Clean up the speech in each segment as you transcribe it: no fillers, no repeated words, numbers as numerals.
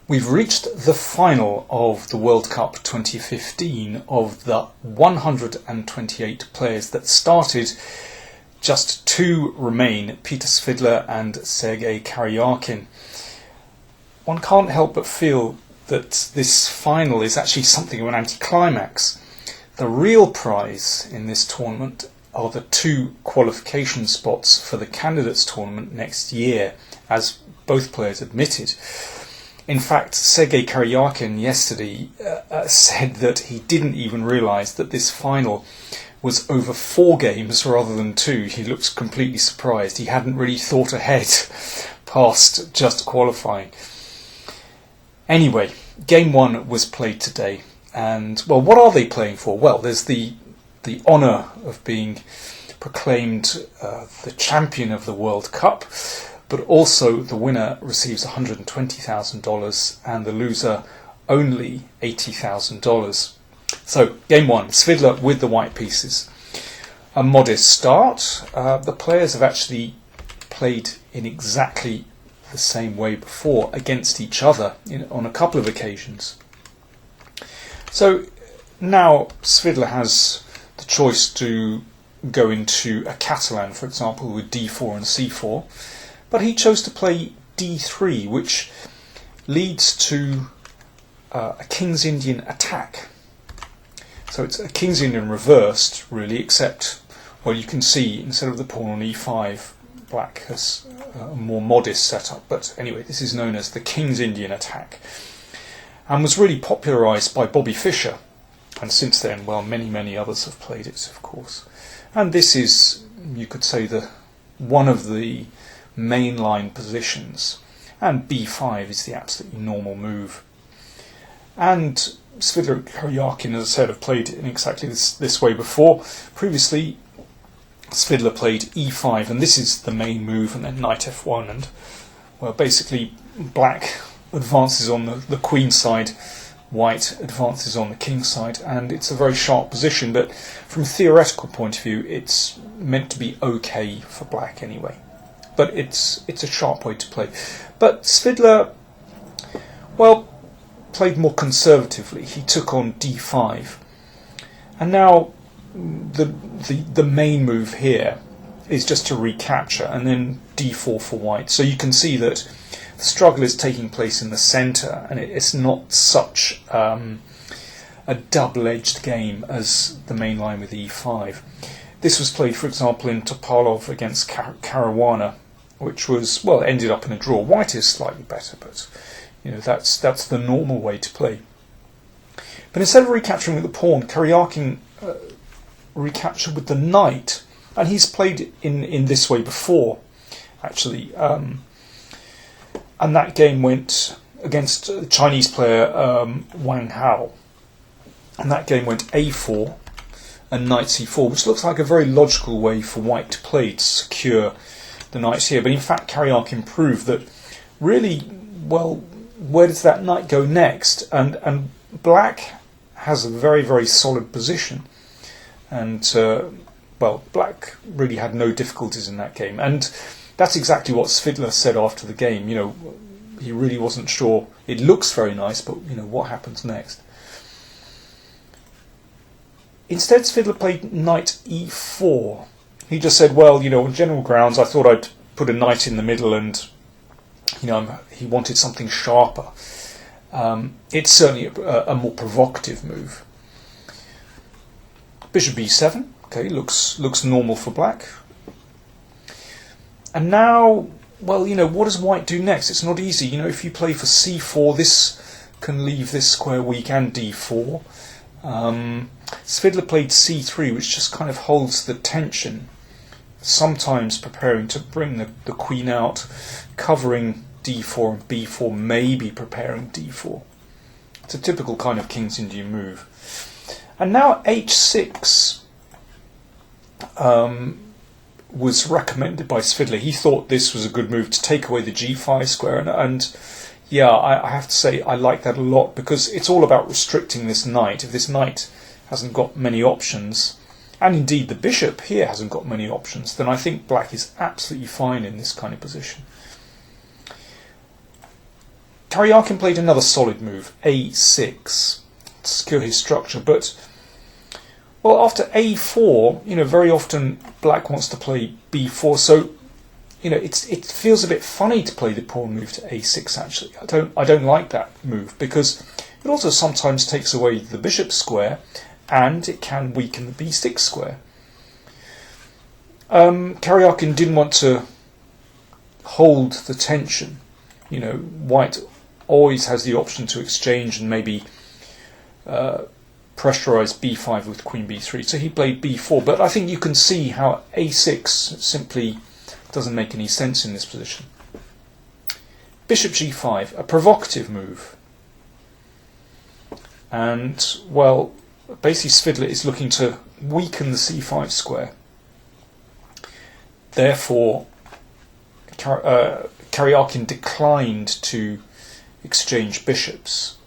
We've reached the final of the World Cup 2015 of the 128 players that started. Just two remain, Peter Svidler and Sergei Karjakin. One can't help but feel that this final is actually something of an anticlimax. The real prize in this tournament are the two qualification spots for the candidates tournament next year, as both players admitted. In fact, Sergei Karjakin yesterday said that he didn't even realise that this final was over 4 games rather than 2. He looks completely surprised. He hadn't really thought ahead past just qualifying. Anyway, Game 1 was played today. And, well, what are they playing for? Well, there's the honour of being proclaimed the champion of the World Cup, but also the winner receives $120,000 and the loser only $80,000. So, Game 1, Svidler with the white pieces. A modest start. The players have actually played in exactly the same way before against each other on a couple of occasions. So, now Svidler has the choice to go into a Catalan, for example, with d4 and c4. But he chose to play d3, which leads to a King's Indian attack. So it's a King's Indian reversed, really, except, well, you can see instead of the pawn on e5, black has a more modest setup. But anyway, this is known as the King's Indian attack, and was really popularised by Bobby Fischer. And since then, well, many others have played it, of course. And this is, you could say, one of the mainline positions, and b5 is the absolutely normal move. And Svidler and Karjakin, as I said, have played in exactly this way before. Previously, Svidler played e5, and this is the main move, and then knight f1, and, well, basically black advances on the queen side, white advances on the king side, and it's a very sharp position, but from a theoretical point of view, it's meant to be okay for black anyway. But it's a sharp way to play. But Svidler, well, played more conservatively. He took on d5, and now the main move here is just to recapture, and then d4 for white. So you can see that the struggle is taking place in the centre, and it's not such a double-edged game as the main line with e5. This was played, for example, in Topalov against Caruana, which was, well, ended up in a draw. White is slightly better, but that's the normal way to play. But instead of recapturing with the pawn, Karjakin recaptured with the knight, and he's played in this way before, actually. And that game went against the Chinese player Wang Hao, and that game went a4 and knight c4, which looks like a very logical way for white to play to secure the knights here. But in fact, Karjakin proved that really, well, where does that knight go next? And black has a very solid position, and well, black really had no difficulties in that game, and that's exactly what Svidler said after the game. He really wasn't sure. It looks very nice, but what happens next? Instead, Svidler played knight e4. He just said, well, on general grounds, I thought I'd put a knight in the middle, and he wanted something sharper. It's certainly a more provocative move. Bishop e7. Okay, looks normal for black. And now, well, what does white do next? It's not easy. If you play for c4, this can leave this square weak, and d4. Svidler played c3, which just kind of holds the tension, sometimes preparing to bring the queen out, covering d4 and b4, maybe preparing d4. It's a typical kind of King's Indian move. And now h6 was recommended by Svidler. He thought this was a good move to take away the g5 square, and yeah, I have to say I like that a lot, because it's all about restricting this knight. If this knight hasn't got many options, and indeed the bishop here hasn't got many options, then I think black is absolutely fine in this kind of position. Karjakin played another solid move, a6, to secure his structure, but well, after a4, very often black wants to play b4, so it feels a bit funny to play the pawn move to a6. Actually, I don't like that move because it also sometimes takes away the bishop square, and it can weaken the b6 square. Karjakin didn't want to hold the tension. White always has the option to exchange and maybe pressurize b5 with queen b3. So he played b4, but I think you can see how a6 simply doesn't make any sense in this position. Bishop g5, a provocative move. And, well, basically Svidler is looking to weaken the c5 square. Therefore, Karjakin declined to exchange bishops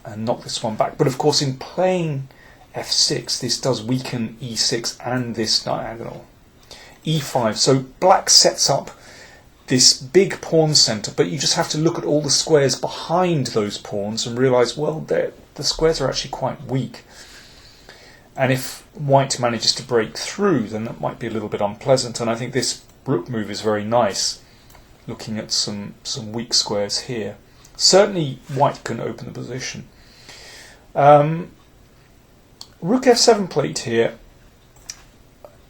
and knock this one back. But of course, in playing f6, this does weaken e6 and this diagonal. e5, so black sets up this big pawn centre, but you just have to look at all the squares behind those pawns and realise, well, the squares are actually quite weak. And if white manages to break through, then that might be a little bit unpleasant. And I think this rook move is very nice, looking at some weak squares here. Certainly white can open the position. Rook f7 played here.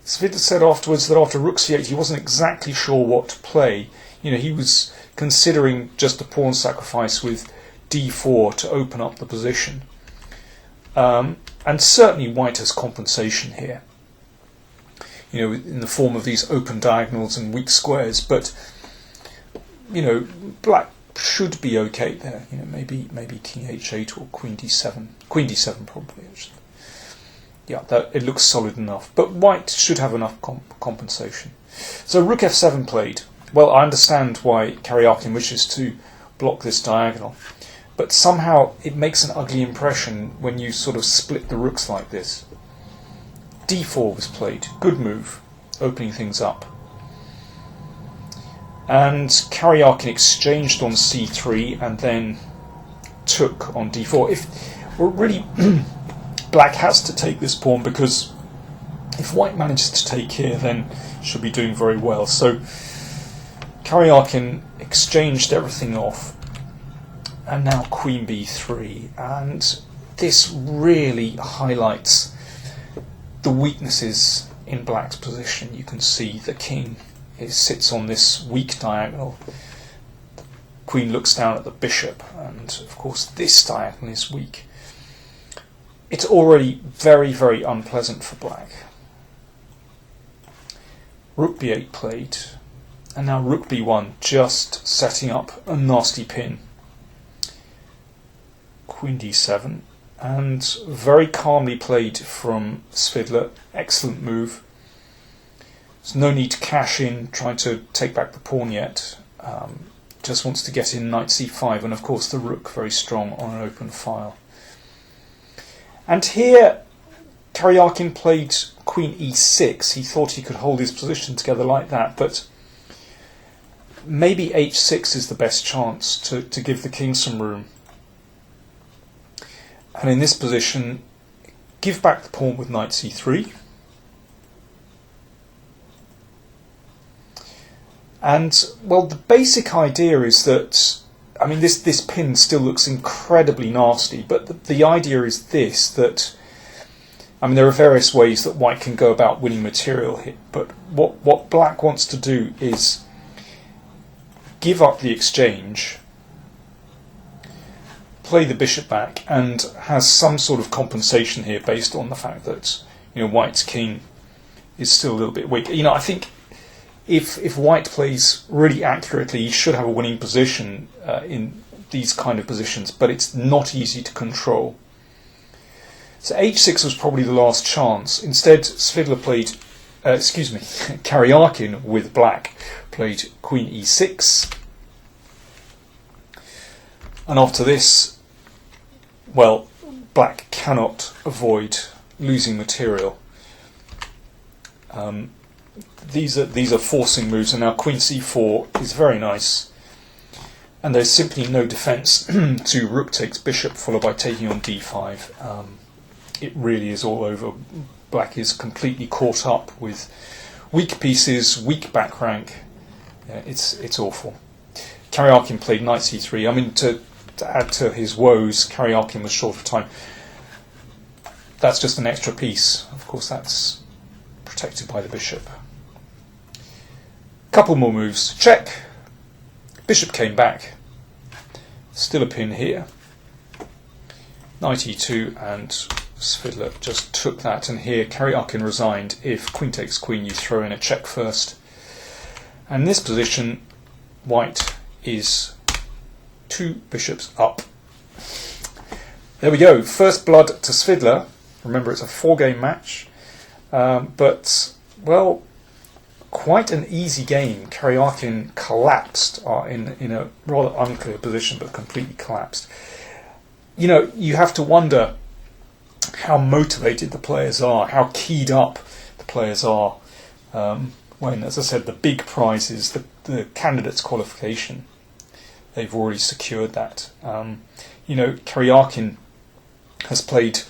Svidler said afterwards that after rook c8 he wasn't exactly sure what to play. He was considering just a pawn sacrifice with d4 to open up the position. And certainly white has compensation here, in the form of these open diagonals and weak squares, but black should be okay there. Maybe king h8 or queen d7. Queen d7 probably, actually. Yeah, it looks solid enough, but white should have enough compensation. So rook f7 played. Well, I understand why Karjakin wishes to block this diagonal, but somehow it makes an ugly impression when you sort of split the rooks like this. d4 was played. Good move, opening things up. And Karjakin exchanged on c3 and then took on d4. Really, black has to take this pawn, because if white manages to take here, then should be doing very well. So Karjakin exchanged everything off, and now queen b3, and this really highlights the weaknesses in black's position. You can see the king sits on this weak diagonal, the queen looks down at the bishop, and of course this diagonal is weak. It's already very, very unpleasant for black. Rook b8 played, and now rook b1, just setting up a nasty pin. Queen d7, and very calmly played from Svidler. Excellent move. There's no need to cash in, trying to take back the pawn yet. Just wants to get in knight c5, and of course the rook very strong on an open file. And here Karjakin played queen e6. He thought he could hold his position together like that, but maybe h6 is the best chance to give the king some room. And in this position, give back the pawn with knight c3. And, well, the basic idea is that, I mean, this pin still looks incredibly nasty, but the idea is this, that, I mean, there are various ways that white can go about winning material here, but what black wants to do is give up the exchange, play the bishop back, and has some sort of compensation here based on the fact that, white's king is still a little bit weak. I think if white plays really accurately, he should have a winning position in these kind of positions, but it's not easy to control. So h6 was probably the last chance. Instead, Svidler played, Karjakin with black played queen e6. And after this, well, black cannot avoid losing material. These are forcing moves, and now queen c4 is very nice. And there's simply no defence to rook takes bishop followed by taking on d5. It really is all over. Black is completely caught up with weak pieces, weak back rank. Yeah, it's awful. Karjakin played knight c3. I mean, to add to his woes, Karjakin was short of time. That's just an extra piece. Of course, that's protected by the bishop. Couple more moves. Check. Bishop came back. Still a pin here. Knight e2, and Svidler just took that. And here, Karjakin resigned. If queen takes queen, you throw in a check first. And in this position, white is 2 bishops up. There we go. First blood to Svidler. Remember, it's a 4-game match. But, well, quite an easy game. Karjakin collapsed in a rather unclear position, but completely collapsed. You know, you have to wonder how motivated the players are, how keyed up the players are when, as I said, the big prize is the candidate's qualification. They've already secured that. You know, Karjakin has played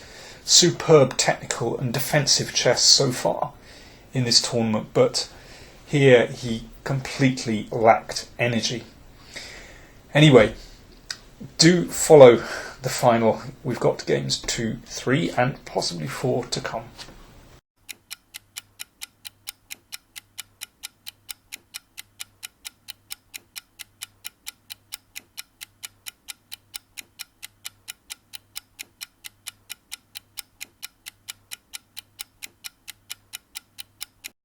superb technical and defensive chess so far in this tournament, but here he completely lacked energy. Anyway, do follow the final. We've got games 2, 3 and possibly 4 to come.